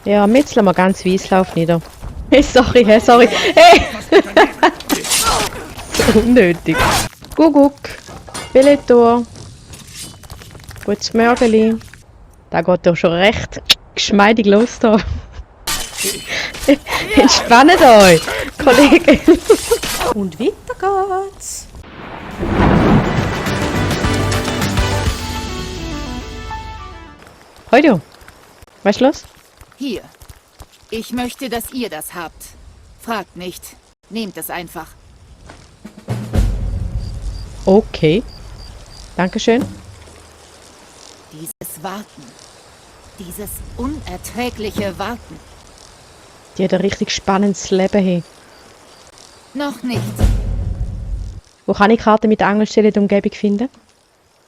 Ja, metzeln wir ganz Weißlauf nieder. Hey, sorry, hey, sorry. Hey! So unnötig. Kuckuck. Beletor. Gutes Morgenli. Da geht doch schon recht geschmeidig los da. Entspannt euch, Kollege. Und weiter geht's. Heute. Was ist los? Hier. Ich möchte, dass ihr das habt. Fragt nicht. Nehmt es einfach. Okay. Dankeschön. Dieses Warten. Dieses unerträgliche Warten. Die hat ein richtig spannendes Leben hier. Noch nicht. Wo kann ich Karten mit Angelstelle in der Umgebung finden?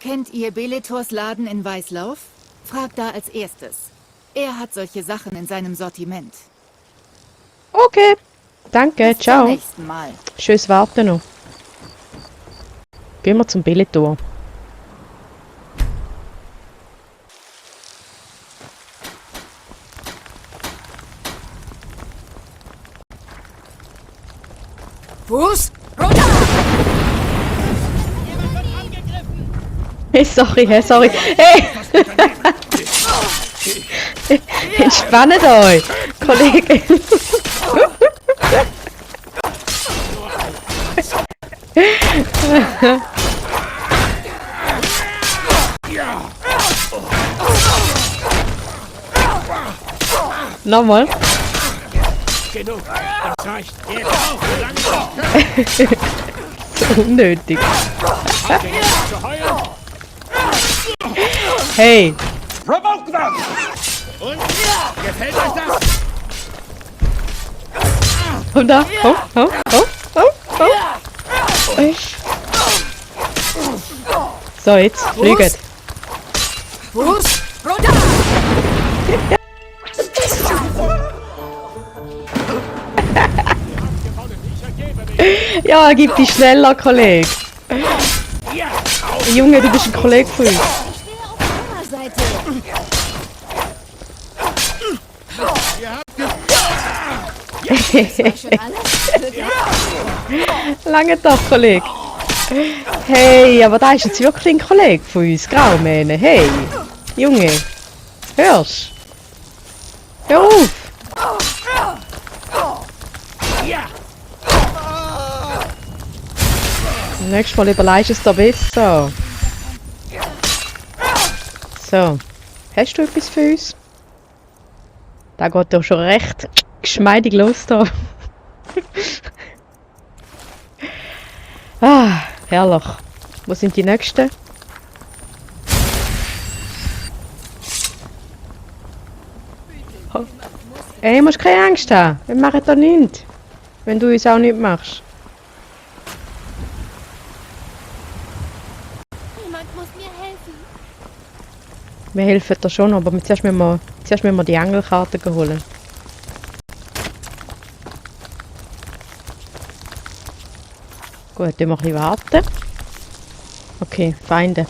Kennt ihr Beletors Laden in Weißlauf? Fragt da als erstes. Er hat solche Sachen in seinem Sortiment. Okay. Danke, Bis ciao. zum nächsten Mal. Schönes Warten noch. Gehen wir zum Beletor. Fuß! Runter! Hey, sorry, hey, sorry. Hey! Entspannt euch, Kollege. Nochmal. Genug, das reicht. Jetzt auf, langsam. So unnötig. Habt ihr nicht zu heulen? Hey, Provoke them! Und? Gefällt euch das? komm da. Komm. So, jetzt fliegt. Fuß! Runter! Ja, gib dich schneller, Kollege. Junge, du bist ein Kollege von uns. Ich stehe auf eurer Seite. Schon alles? Lange doch, Kollege. Hey, aber da ist jetzt wirklich ein Kollege von uns, Graumähne. Hey, Junge, hörst? Hör auf! Nächstes Mal überlegst du es da besser. So, hast du etwas für uns? Da geht doch schon recht geschmeidig los da. Ah, herrlich. Wo sind die nächsten? Oh. Ey, musst keine Angst haben. Wir machen da nichts. Wenn du uns auch nicht machst. Jemand muss mir helfen. Wir helfen dir schon, aber zuerst müssen wir die Angelkarte holen. Gut, dann mal ein bisschen warten. Okay, Feinde.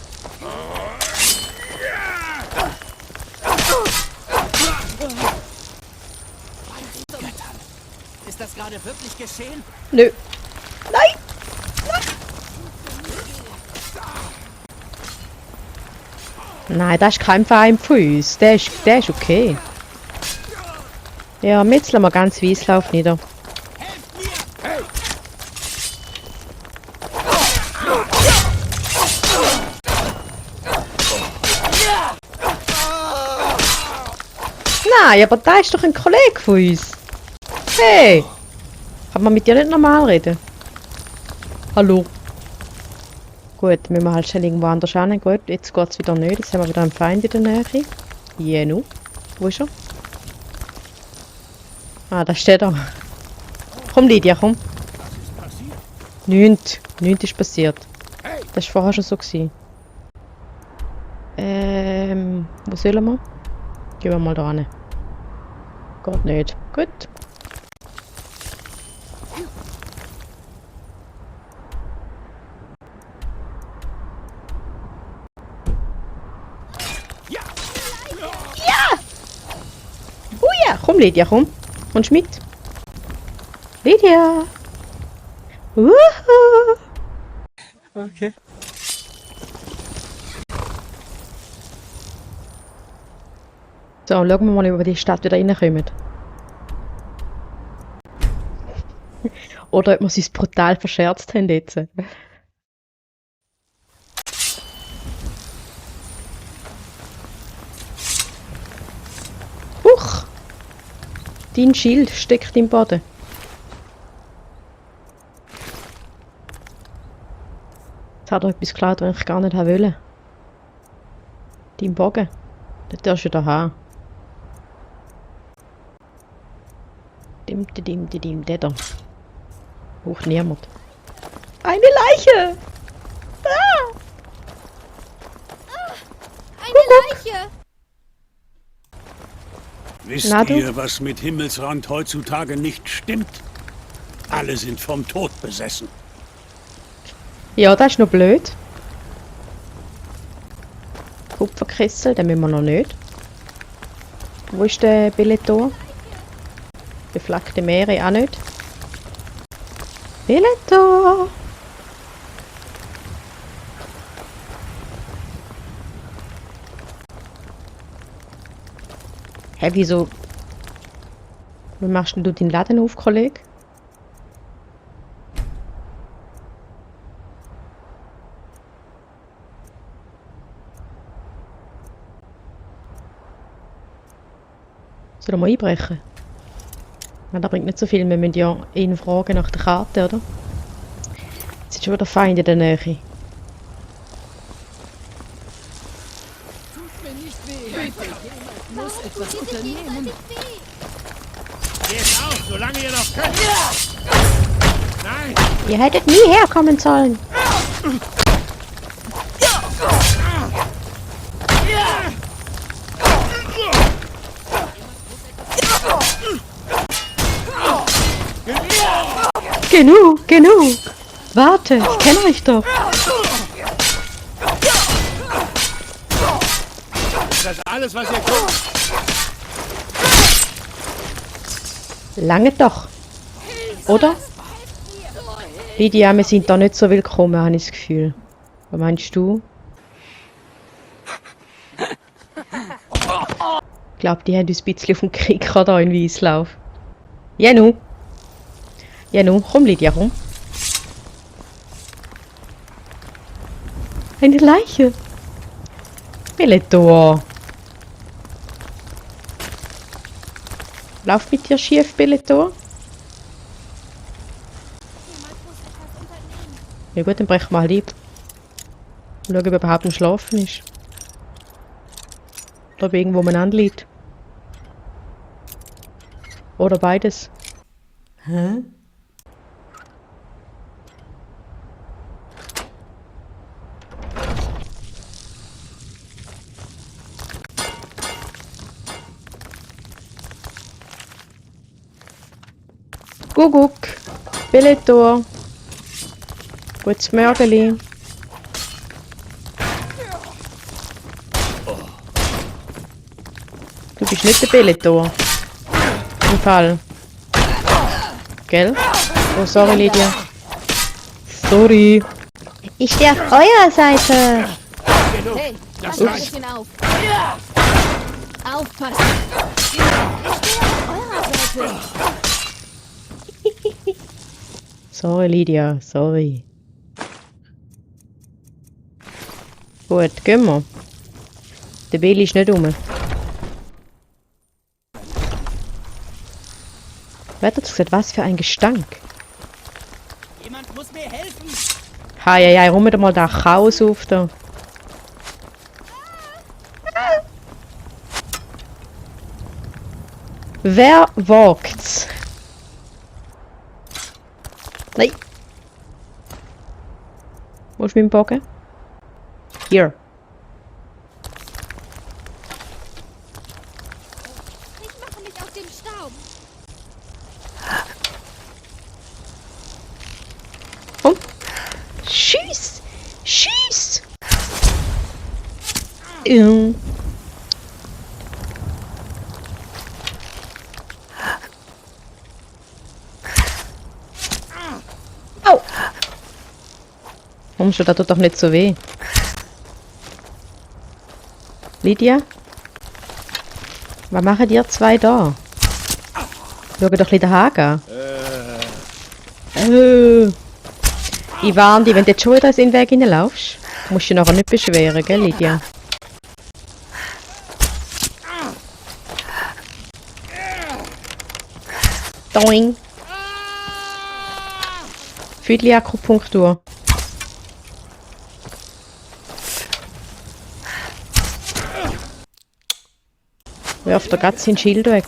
Ist das gerade wirklich geschehen? Nö. Nein! Nein, das ist kein Feind von uns. Der ist okay. Ja, metzeln wir ganz Weißlauf nieder. Nein, aber da ist doch ein Kollege von uns. Hey! Kann man mit dir nicht normal reden? Hallo? Gut, müssen wir halt schnell irgendwo anders hin. Gut, jetzt geht es wieder nicht. Jetzt haben wir wieder einen Feind in der Nähe. Jenu. Wo ist er? Ah, da steht er. Komm, Lydia, komm. Nichts ist passiert. Das war vorher schon so gewesen. Wo sollen wir? Gehen wir mal da hin. Geht nicht. Gut. Ja, komm Lydia, komm. Kommst mit? Lydia! Wuhu! Okay. So, und schauen wir mal, ob wir die Stadt wieder reinkommen. Oder ob wir uns brutal verscherzt haben jetzt. Huch! Dein Schild steckt im Boden. Jetzt hat er etwas geklaut, was ich gar nicht haben wollte. Dein Bogen. Den darfst du da haben. Der da. Braucht niemand. Eine Leiche! Ah! Eine Leiche! Wisst Na, du? ihr, was mit Himmelsrand heutzutage nicht stimmt? Alle sind vom Tod besessen. Ja, das ist noch blöd. Kupferkessel, den müssen wir noch nicht. Wo ist der Bellator? Beflaggte Meere auch nicht. Bellator! Hä, wieso? Wie machst denn du den Laden auf, Kollege? Soll er mal einbrechen? Ja, das bringt nicht so viel, wir müssen ja ihn fragen nach der Karte, oder? Jetzt ist schon wieder Feind in der Nähe. Muss etwas unternehmen. Geht auf, solange ihr noch könnt. Nein! Ihr hättet nie herkommen sollen. Genug! Warte, ich kenne euch doch. Ist das alles, was ihr könnt? Lange doch. Oder? Lydia, wir sind da nicht so willkommen, habe ich das Gefühl. Was meinst du? Ich glaube, die haben uns ein bisschen auf dem Krieg hier in Weislauf. Jenu! Jenu, komm Lydia, komm. Eine Leiche. Bellator. Lauf mit dir schief, Bellator. Ja gut, dann brechen wir halt ein. Schauen, ob er überhaupt am Schlafen ist. Oder ob irgendwo umeinander liegt. Oder beides. Hä? Kuckuck, Bellator. Gutes Morgenli. Du bist nicht der Bellator. Im Fall. Gell? Oh, sorry, Lydia. Sorry. Ich stehe auf eurer Seite. Hey, pass Ups. ein bisschen auf. Aufpassen. Ich stehe auf eurer Seite. Sorry, Lydia. Sorry. Gut, gehen wir. Der Billy ist nicht rum. Wer hat gesagt, was für ein Gestank? Jemand muss mir helfen. Hei, rum mal da Chaos auf da. Wer wagt's? Nein. Wo ist mein Bogen? Hier. Ich mache mich auf den Staub. Komm. Schieß! Schieß! Komm schon, das tut doch nicht so weh. Lydia? Was machen ihr zwei da? Schau doch ein bisschen den Haken an. Ich warne dich, wenn du jetzt schon wieder in den Weg hineinlaufst, musst du dich nachher nicht beschweren, gell, Lydia? Doing! Viertel Akupunktur. Wirft der Gatz sein Schild weg.